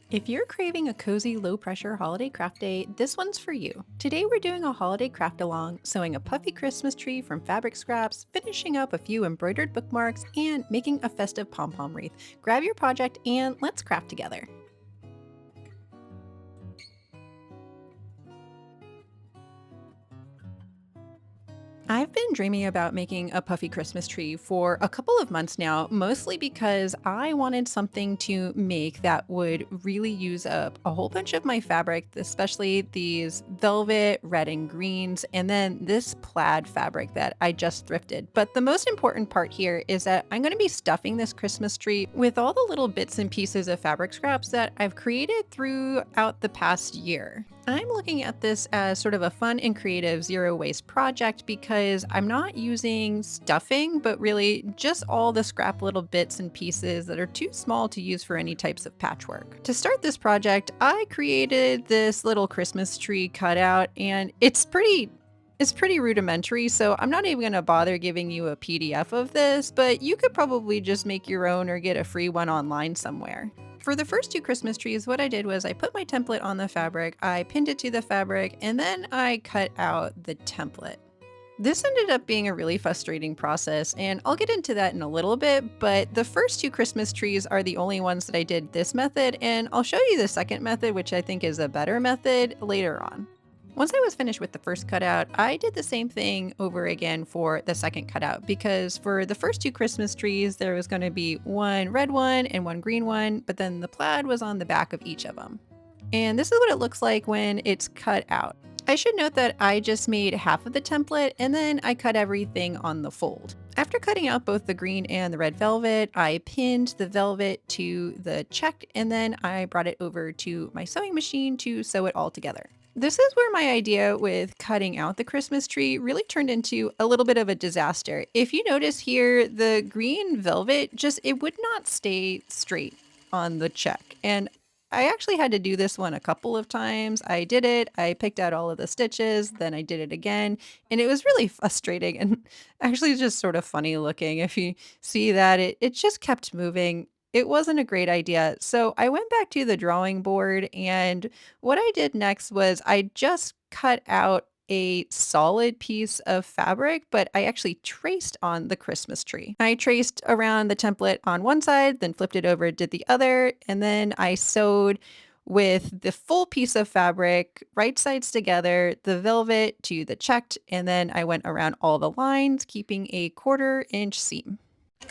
If you're craving a cozy, low pressure holiday craft day, this one's for you. Today we're doing a holiday craft along, sewing a puffy Christmas tree from fabric scraps, finishing up a few embroidered bookmarks, and making a festive pom pom wreath. Grab your project and let's craft together. I've been dreaming about making a puffy Christmas tree for a couple of months now, mostly because I wanted something to make that would really use up a whole bunch of my fabric, especially these velvet, red, and greens, and then this plaid fabric that I just thrifted. But the most important part here is that I'm going to be stuffing this Christmas tree with all the little bits and pieces of fabric scraps that I've created throughout the past year. I'm looking at this as sort of a fun and creative zero waste project because I'm not using stuffing, but really just all the scrap little bits and pieces that are too small to use for any types of patchwork. To start this project, I created this little Christmas tree cutout and it's pretty rudimentary, so I'm not even going to bother giving you a PDF of this, but you could probably just make your own or get a free one online somewhere. For the first two Christmas trees, what I did was I put my template on the fabric, I pinned it to the fabric, and then I cut out the template. This ended up being a really frustrating process, and I'll get into that in a little bit, but the first two Christmas trees are the only ones that I did this method, and I'll show you the second method, which I think is a better method, later on. Once I was finished with the first cutout, I did the same thing over again for the second cutout because for the first two Christmas trees, there was going to be one red one and one green one, but then the plaid was on the back of each of them. And this is what it looks like when it's cut out. I should note that I just made half of the template and then I cut everything on the fold. After cutting out both the green and the red velvet, I pinned the velvet to the check and then I brought it over to my sewing machine to sew it all together. This is where my idea with cutting out the Christmas tree really turned into a little bit of a disaster. If you notice here, the green velvet it would not stay straight on the check. And I actually had to do this one a couple of times. I did it, I picked out all of the stitches, then I did it again, and it was really frustrating and actually just sort of funny looking. If you see that, it just kept moving. It wasn't a great idea. So I went back to the drawing board, and what I did next was I just cut out a solid piece of fabric, but I actually traced on the Christmas tree. I traced around the template on one side, then flipped it over, did the other, and then I sewed with the full piece of fabric, right sides together, the velvet to the checked, and then I went around all the lines, keeping a 1/4 inch seam.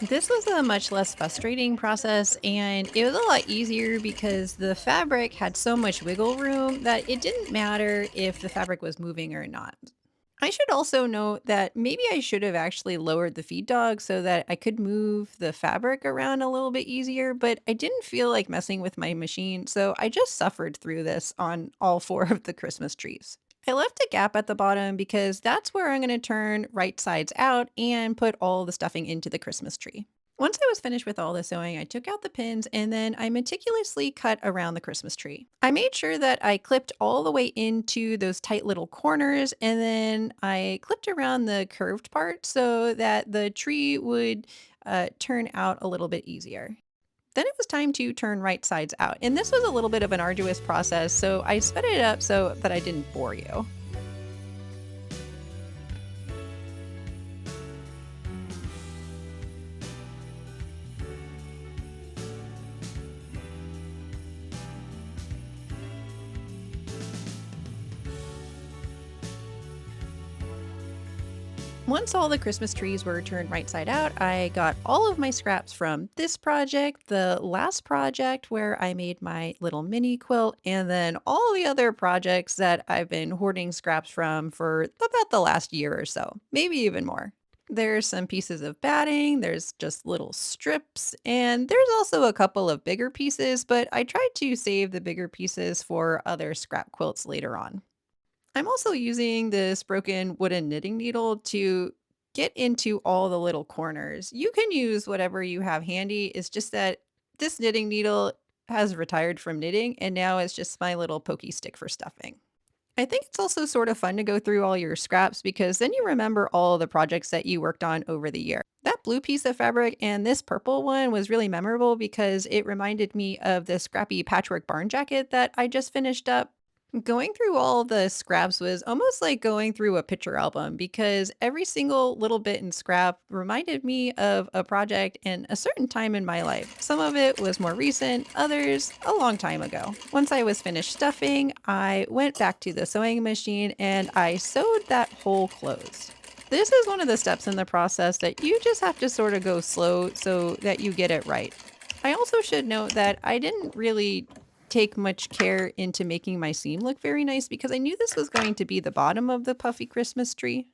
This was a much less frustrating process, and it was a lot easier because the fabric had so much wiggle room that it didn't matter if the fabric was moving or not. I should also note that maybe I should have actually lowered the feed dog so that I could move the fabric around a little bit easier, but I didn't feel like messing with my machine, so I just suffered through this on all four of the Christmas trees. I left a gap at the bottom because that's where I'm going to turn right sides out and put all the stuffing into the Christmas tree. Once I was finished with all the sewing, I took out the pins and then I meticulously cut around the Christmas tree. I made sure that I clipped all the way into those tight little corners and then I clipped around the curved part so that the tree would turn out a little bit easier. Then it was time to turn right sides out. And this was a little bit of an arduous process, so I sped it up so that I didn't bore you. Once all the Christmas trees were turned right side out, I got all of my scraps from this project, the last project where I made my little mini quilt, and then all the other projects that I've been hoarding scraps from for about the last year or so, maybe even more. There's some pieces of batting, there's just little strips, and there's also a couple of bigger pieces, but I tried to save the bigger pieces for other scrap quilts later on. I'm also using this broken wooden knitting needle to get into all the little corners. You can use whatever you have handy. It's just that this knitting needle has retired from knitting and now it's just my little pokey stick for stuffing. I think it's also sort of fun to go through all your scraps because then you remember all the projects that you worked on over the year. That blue piece of fabric and this purple one was really memorable because it reminded me of the scrappy patchwork barn jacket that I just finished up. Going through all the scraps was almost like going through a picture album because every single little bit in scrap reminded me of a project and a certain time in my life. Some of it was more recent, others a long time ago. Once I was finished stuffing, I went back to the sewing machine and I sewed that hole closed. This is one of the steps in the process that you just have to sort of go slow so that you get it right. I also should note that I didn't really take much care into making my seam look very nice because I knew this was going to be the bottom of the puffy Christmas tree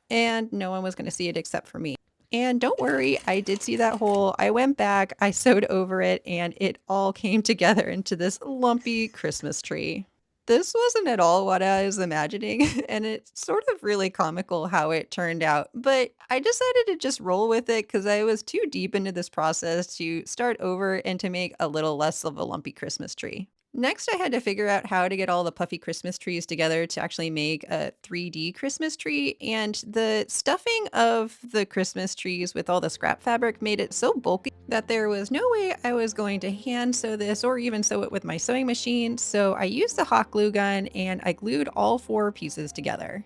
and no one was going to see it except for me. And don't worry, I did see that hole. I went back, I sewed over it, and it all came together into this lumpy Christmas tree. This wasn't at all what I was imagining, and it's sort of really comical how it turned out, but I decided to just roll with it because I was too deep into this process to start over and to make a little less of a lumpy Christmas tree. Next, I had to figure out how to get all the puffy Christmas trees together to actually make a 3D Christmas tree, and the stuffing of the Christmas trees with all the scrap fabric made it so bulky that there was no way I was going to hand sew this or even sew it with my sewing machine, so I used the hot glue gun and I glued all 4 pieces together.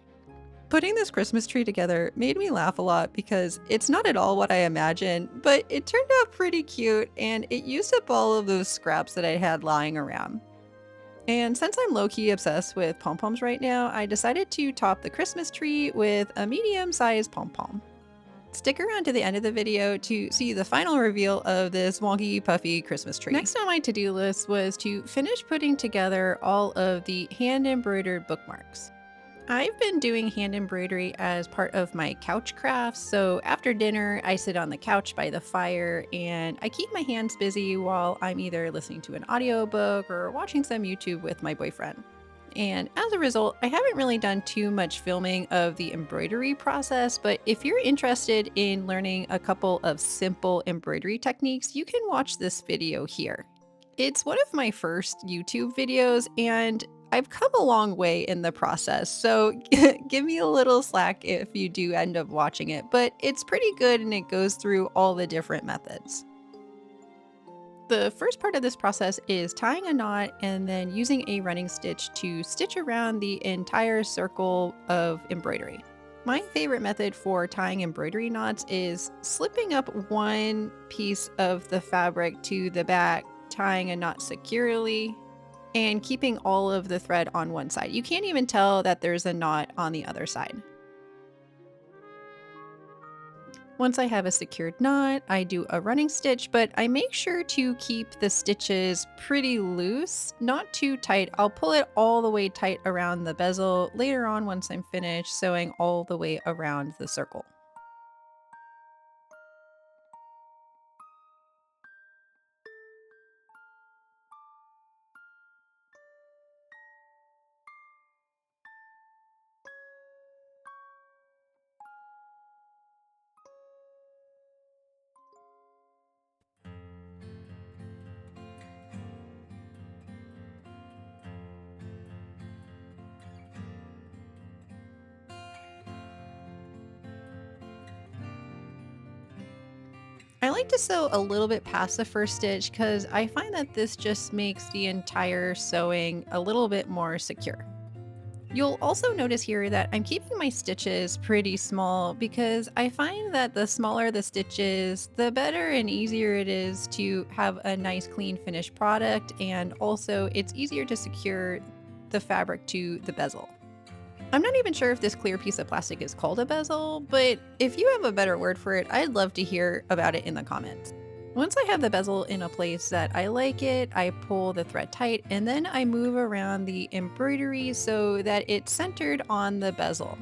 Putting this Christmas tree together made me laugh a lot because it's not at all what I imagined, but it turned out pretty cute and it used up all of those scraps that I had lying around. And since I'm low-key obsessed with pom-poms right now, I decided to top the Christmas tree with a medium-sized pom-pom. Stick around to the end of the video to see the final reveal of this wonky puffy Christmas tree. Next on my to-do list was to finish putting together all of the hand-embroidered bookmarks. I've been doing hand embroidery as part of my couch crafts, so after dinner I sit on the couch by the fire and I keep my hands busy while I'm either listening to an audiobook or watching some YouTube with my boyfriend. And as a result, I haven't really done too much filming of the embroidery process, but if you're interested in learning a couple of simple embroidery techniques, you can watch this video here. It's one of my first YouTube videos and I've come a long way in the process, so give me a little slack if you do end up watching it, but it's pretty good and it goes through all the different methods. The first part of this process is tying a knot and then using a running stitch to stitch around the entire circle of embroidery. My favorite method for tying embroidery knots is slipping up one piece of the fabric to the back, tying a knot securely, and keeping all of the thread on one side. You can't even tell that there's a knot on the other side. Once I have a secured knot, I do a running stitch, but I make sure to keep the stitches pretty loose, not too tight. I'll pull it all the way tight around the bezel later on once I'm finished sewing all the way around the circle. I like to sew a little bit past the first stitch because I find that this just makes the entire sewing a little bit more secure. You'll also notice here that I'm keeping my stitches pretty small because I find that the smaller the stitches, the better and easier it is to have a nice clean finished product, and also it's easier to secure the fabric to the bezel. I'm not even sure if this clear piece of plastic is called a bezel, but if you have a better word for it, I'd love to hear about it in the comments. Once I have the bezel in a place that I like it, I pull the thread tight and then I move around the embroidery so that it's centered on the bezel.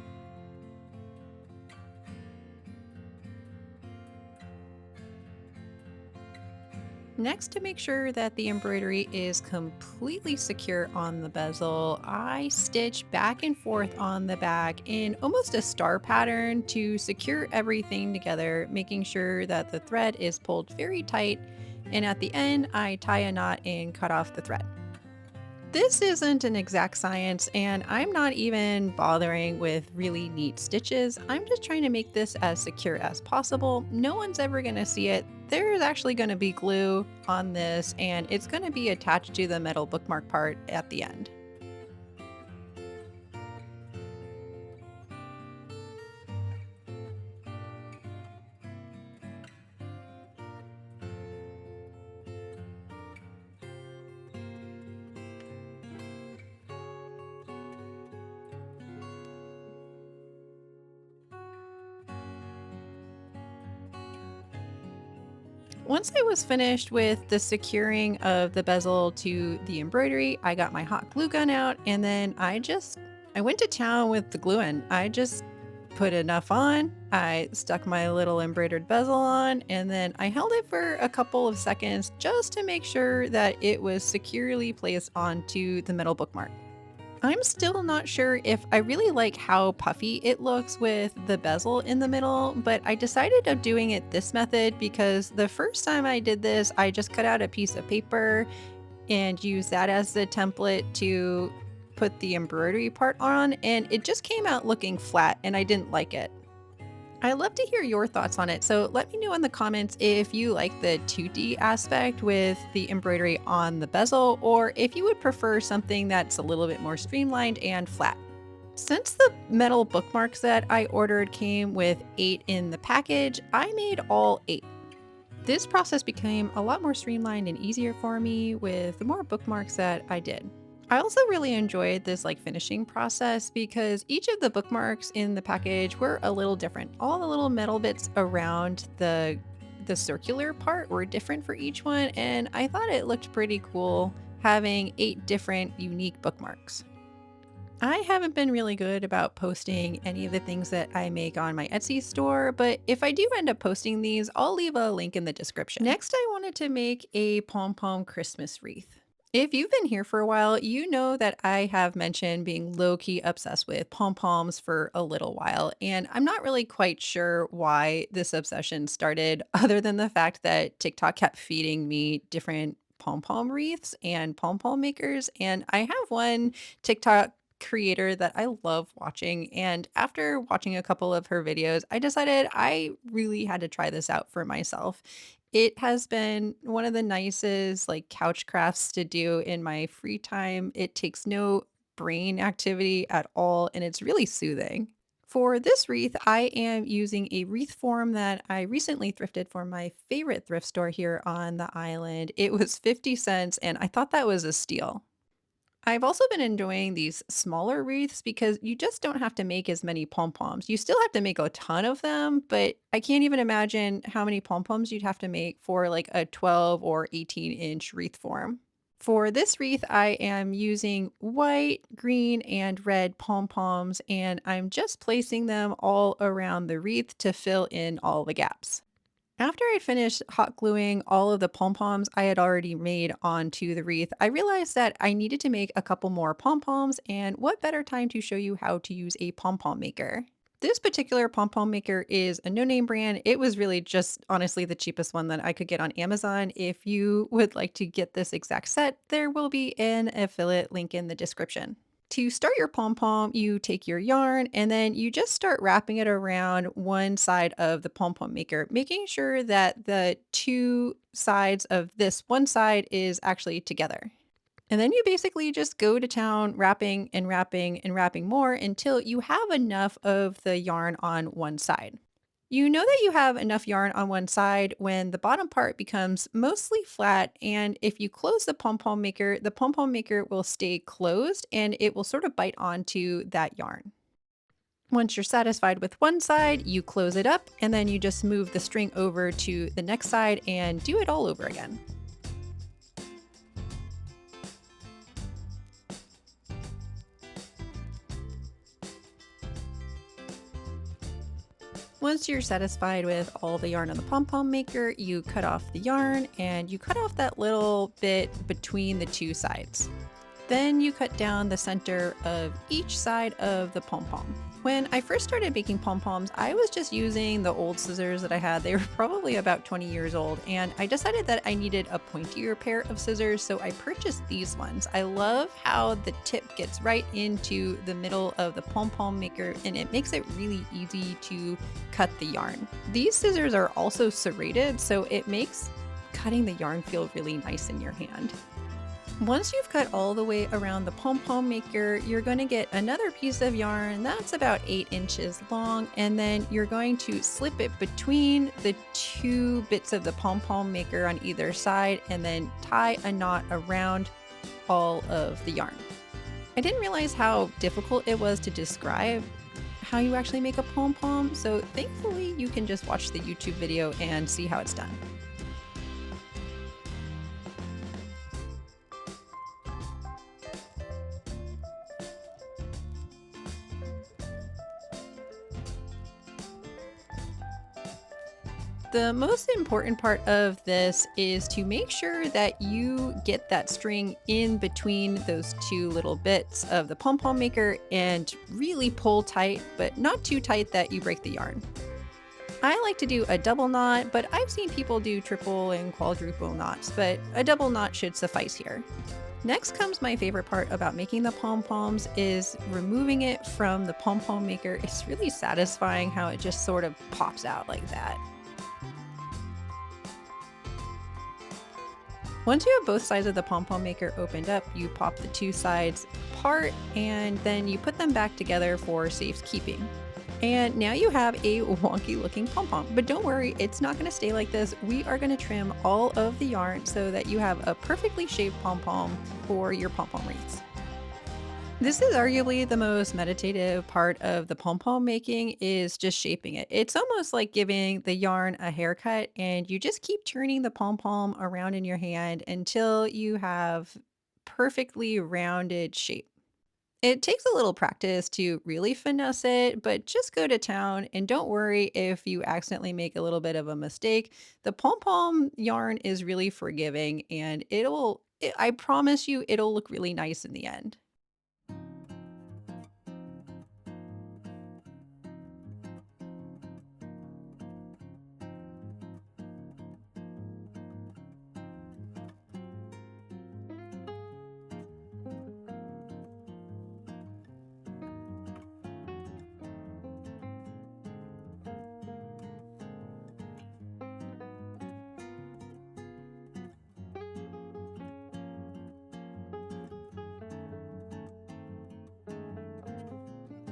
Next, to make sure that the embroidery is completely secure on the bezel, I stitch back and forth on the back in almost a star pattern to secure everything together, making sure that the thread is pulled very tight, and at the end I tie a knot and cut off the thread. This isn't an exact science, and I'm not even bothering with really neat stitches. I'm just trying to make this as secure as possible. No one's ever going to see it. There's actually going to be glue on this, and it's going to be attached to the metal bookmark part at the end. Once I was finished with the securing of the bezel to the embroidery, I got my hot glue gun out and then I went to town with the glue and I just put enough on. I stuck my little embroidered bezel on and then I held it for a couple of seconds just to make sure that it was securely placed onto the metal bookmark. I'm still not sure if I really like how puffy it looks with the bezel in the middle, but I decided of doing it this method because the first time I did this, I just cut out a piece of paper and used that as the template to put the embroidery part on, and it just came out looking flat and I didn't like it. I'd love to hear your thoughts on it. So let me know in the comments if you like the 2D aspect with the embroidery on the bezel, or if you would prefer something that's a little bit more streamlined and flat. Since the metal bookmarks that I ordered came with 8 in the package, I made all 8. This process became a lot more streamlined and easier for me with the more bookmarks that I did. I also really enjoyed this finishing process because each of the bookmarks in the package were a little different. All the little metal bits around the circular part were different for each one, and I thought it looked pretty cool having 8 different unique bookmarks. I haven't been really good about posting any of the things that I make on my Etsy store, but if I do end up posting these, I'll leave a link in the description. Next, I wanted to make a pom-pom Christmas wreath. If you've been here for a while, you know that I have mentioned being low-key obsessed with pom-poms for a little while, and I'm not really quite sure why this obsession started other than the fact that TikTok kept feeding me different pom-pom wreaths and pom-pom makers, and I have one TikTok creator that I love watching. And after watching a couple of her videos, I decided I really had to try this out for myself. It has been one of the nicest couch crafts to do in my free time. It takes no brain activity at all and it's really soothing. For this wreath, I am using a wreath form that I recently thrifted for my favorite thrift store here on the island. It was 50 cents and I thought that was a steal. I've also been enjoying these smaller wreaths because you just don't have to make as many pom-poms. You still have to make a ton of them, but I can't even imagine how many pom-poms you'd have to make for a 12 or 18-inch wreath form. For this wreath, I am using white, green, and red pom-poms, and I'm just placing them all around the wreath to fill in all the gaps. After I'd finished hot gluing all of the pom-poms I had already made onto the wreath, I realized that I needed to make a couple more pom-poms, and what better time to show you how to use a pom-pom maker. This particular pom-pom maker is a no-name brand. It was really just honestly the cheapest one that I could get on Amazon. If you would like to get this exact set, there will be an affiliate link in the description. To start your pom-pom, you take your yarn and then you just start wrapping it around one side of the pom-pom maker, making sure that the two sides of this one side is actually together. And then you basically just go to town wrapping and wrapping and wrapping more until you have enough of the yarn on one side. You know that you have enough yarn on one side when the bottom part becomes mostly flat, and if you close the pom-pom maker will stay closed and it will sort of bite onto that yarn. Once you're satisfied with one side, you close it up and then you just move the string over to the next side and do it all over again. Once you're satisfied with all the yarn on the pom-pom maker, you cut off the yarn and you cut off that little bit between the two sides. Then you cut down the center of each side of the pom-pom. When I first started making pom-poms, I was just using the old scissors that I had. They were probably about 20 years old, and I decided that I needed a pointier pair of scissors, so I purchased these ones. I love how the tip gets right into the middle of the pom-pom maker, and it makes it really easy to cut the yarn. These scissors are also serrated, so it makes cutting the yarn feel really nice in your hand. Once you've cut all the way around the pom-pom maker, you're going to get another piece of yarn that's about 8 inches long, and then you're going to slip it between the two bits of the pom-pom maker on either side, and then tie a knot around all of the yarn. I didn't realize how difficult it was to describe how you actually make a pom-pom, so thankfully you can just watch the YouTube video and see how it's done. The most important part of this is to make sure that you get that string in between those two little bits of the pom-pom maker and really pull tight, but not too tight that you break the yarn. I like to do a double knot, but I've seen people do triple and quadruple knots, but a double knot should suffice here. Next comes my favorite part about making the pom-poms is removing it from the pom-pom maker. It's really satisfying how it just sort of pops out like that. Once you have both sides of the pom-pom maker opened up, you pop the two sides apart and then you put them back together for safekeeping. And now you have a wonky looking pom-pom, but don't worry, it's not going to stay like this. We are going to trim all of the yarn so that you have a perfectly shaped pom-pom for your pom-pom wreaths. This is arguably the most meditative part of the pom-pom making is just shaping it. It's almost like giving the yarn a haircut and you just keep turning the pom-pom around in your hand until you have perfectly rounded shape. It takes a little practice to really finesse it, but just go to town and don't worry if you accidentally make a little bit of a mistake. The pom-pom yarn is really forgiving and I promise you, it'll look really nice in the end.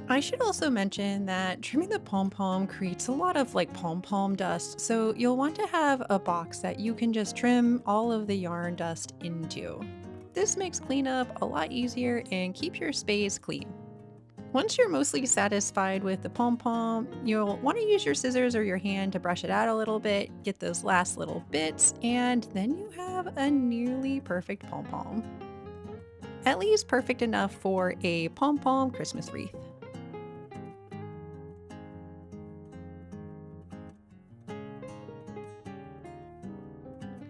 I should also mention that trimming the pom-pom creates a lot of like pom-pom dust, so you'll want to have a box that you can just trim all of the yarn dust into. This makes cleanup a lot easier and keeps your space clean. Once you're mostly satisfied with the pom-pom, you'll want to use your scissors or your hand to brush it out a little bit, get those last little bits, and then you have a nearly perfect pom-pom. At least perfect enough for a pom-pom Christmas wreath.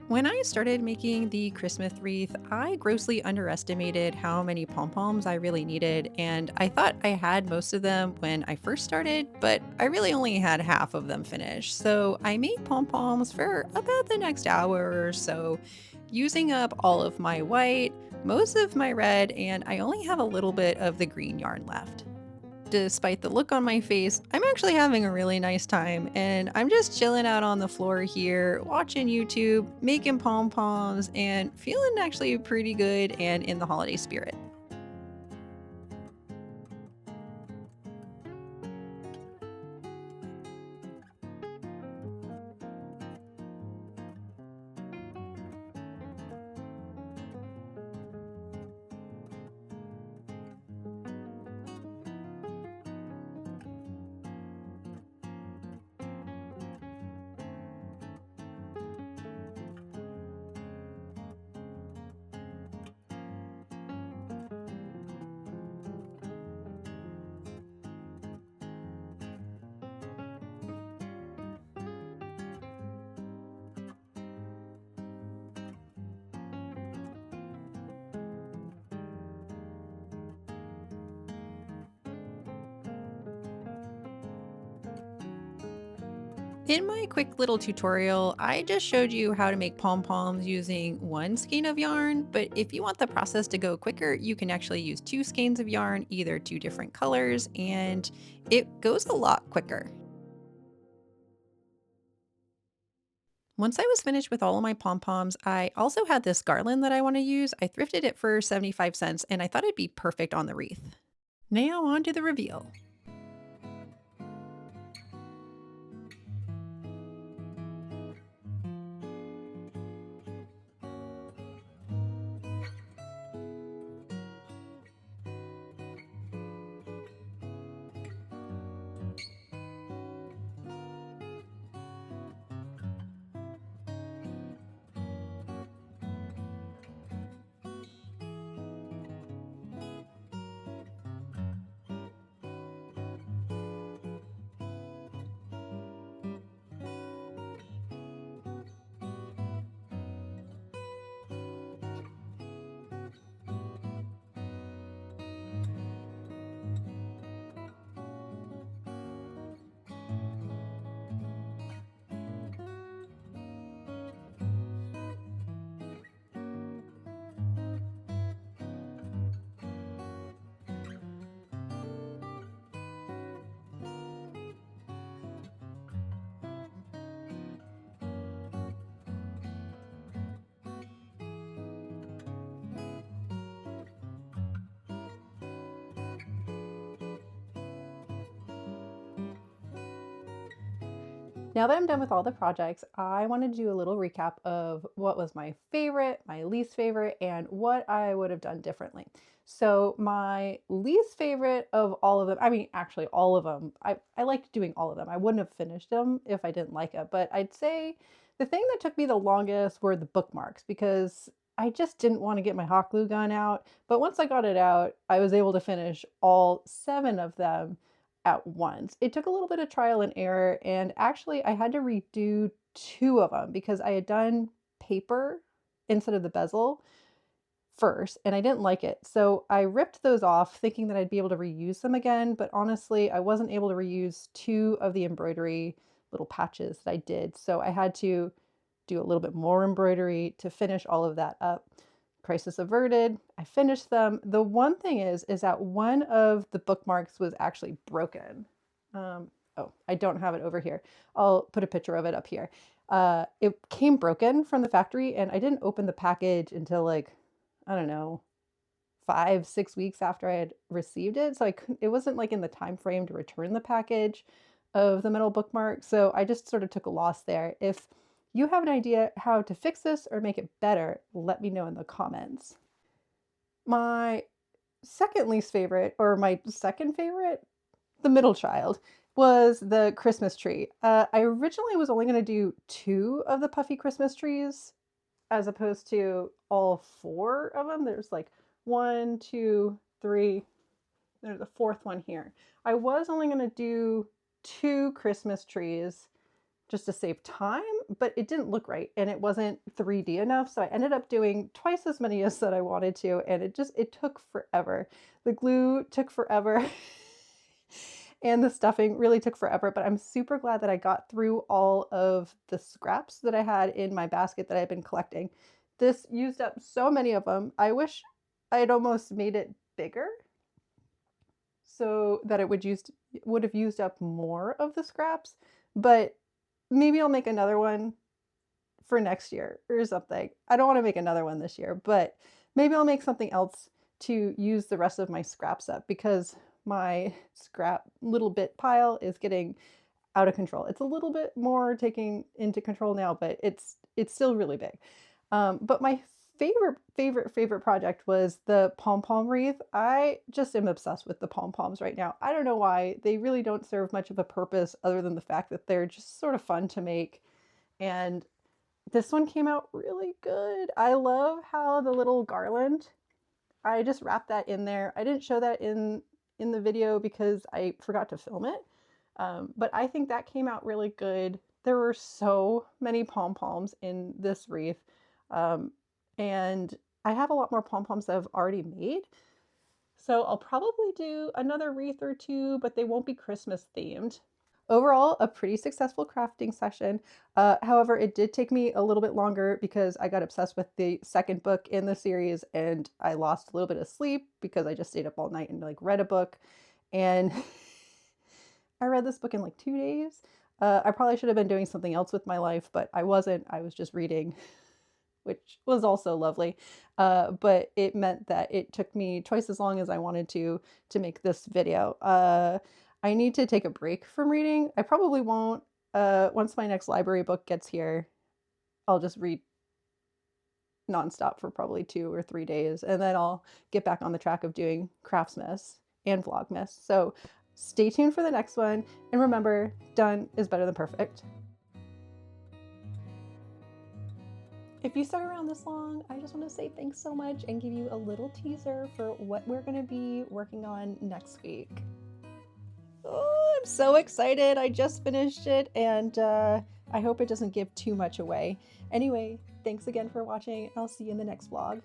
When I started making the Christmas wreath, I grossly underestimated how many pom-poms I really needed, and I thought I had most of them when I first started, but I really only had half of them finished. So I made pom-poms for about the next hour or so, using up all of my white, most of my red, and I only have a little bit of the green yarn left. Despite the look on my face, I'm actually having a really nice time and I'm just chilling out on the floor here, watching YouTube, making pom-poms, and feeling actually pretty good and in the holiday spirit. In my quick little tutorial, I just showed you how to make pom-poms using one skein of yarn, but if you want the process to go quicker, you can actually use two skeins of yarn, either two different colors, and it goes a lot quicker. Once I was finished with all of my pom-poms, I also had this garland that I want to use. I thrifted it for 75 cents and I thought it'd be perfect on the wreath. Now on to the reveal. Now that I'm done with all the projects, I want to do a little recap of what was my favorite, my least favorite, and what I would have done differently. So my least favorite of all of them, I mean, actually all of them, I liked doing all of them. I wouldn't have finished them if I didn't like it, but I'd say the thing that took me the longest were the bookmarks because I just didn't want to get my hot glue gun out. But once I got it out, I was able to finish all 7 of them at once. It took a little bit of trial and error, and actually I had to redo 2 of them because I had done paper instead of the bezel first, and I didn't like it. So I ripped those off thinking that I'd be able to reuse them again, but honestly, I wasn't able to reuse 2 of the embroidery little patches that I did. So I had to do a little bit more embroidery to finish all of that up. Crisis averted. I finished them. The one thing is that one of the bookmarks was actually broken. Oh, I don't have it over here. I'll put a picture of it up here. It came broken from the factory, and I didn't open the package until like, I don't know, 5, 6 weeks after I had received it. So I couldn't, it wasn't like in the time frame to return the package of the metal bookmark. So I just sort of took a loss there. If you have an idea how to fix this or make it better, let me know in the comments. My second least favorite, or my second favorite, the middle child, was the Christmas tree. I originally was only going to do 2 of the Puffy Christmas trees as opposed to all 4 of them. There's like 1, 2, 3. There's a 4th one here. I was only going to do 2 Christmas trees just to save time, but it didn't look right and it wasn't 3D enough. So I ended up doing twice as many as that I wanted to, and it took forever. The glue took forever. And the stuffing really took forever, but I'm super glad that I got through all of the scraps that I had in my basket that I've been collecting. This used up so many of them. I wish I had almost made it bigger so that it would have used up more of the scraps, but maybe I'll make another one for next year or something. I don't want to make another one this year, but maybe I'll make something else to use the rest of my scraps up because my scrap little bit pile is getting out of control. It's a little bit more taking into control now, but it's still really big. But my favorite project was the pom-pom wreath. I just am obsessed with the pom-poms right now. I don't know why. They really don't serve much of a purpose other than the fact that they're just sort of fun to make. And this one came out really good. I love how the little garland, I just wrapped that in there. I didn't show that in the video because I forgot to film it. But I think that came out really good. There were so many pom-poms in this wreath. And I have a lot more pom-poms that I've already made. So I'll probably do another wreath or 2, but they won't be Christmas themed. Overall, a pretty successful crafting session. However, it did take me a little bit longer because I got obsessed with the second book in the series and I lost a little bit of sleep because I just stayed up all night and like read a book. And I read this book in like 2 days. I probably should have been doing something else with my life, but I wasn't. I was just reading, which was also lovely. But it meant that it took me twice as long as I wanted to make this video. I need to take a break from reading. I probably won't. Once my next library book gets here, I'll just read nonstop for probably 2 or 3 days, and then I'll get back on the track of doing Craftsmas and Vlogmas. So stay tuned for the next one, and remember, done is better than perfect. If you stuck around this long, I just want to say thanks so much and give you a little teaser for what we're going to be working on next week. Oh, I'm so excited. I just finished it, and I hope it doesn't give too much away. Anyway, thanks again for watching. I'll see you in the next vlog.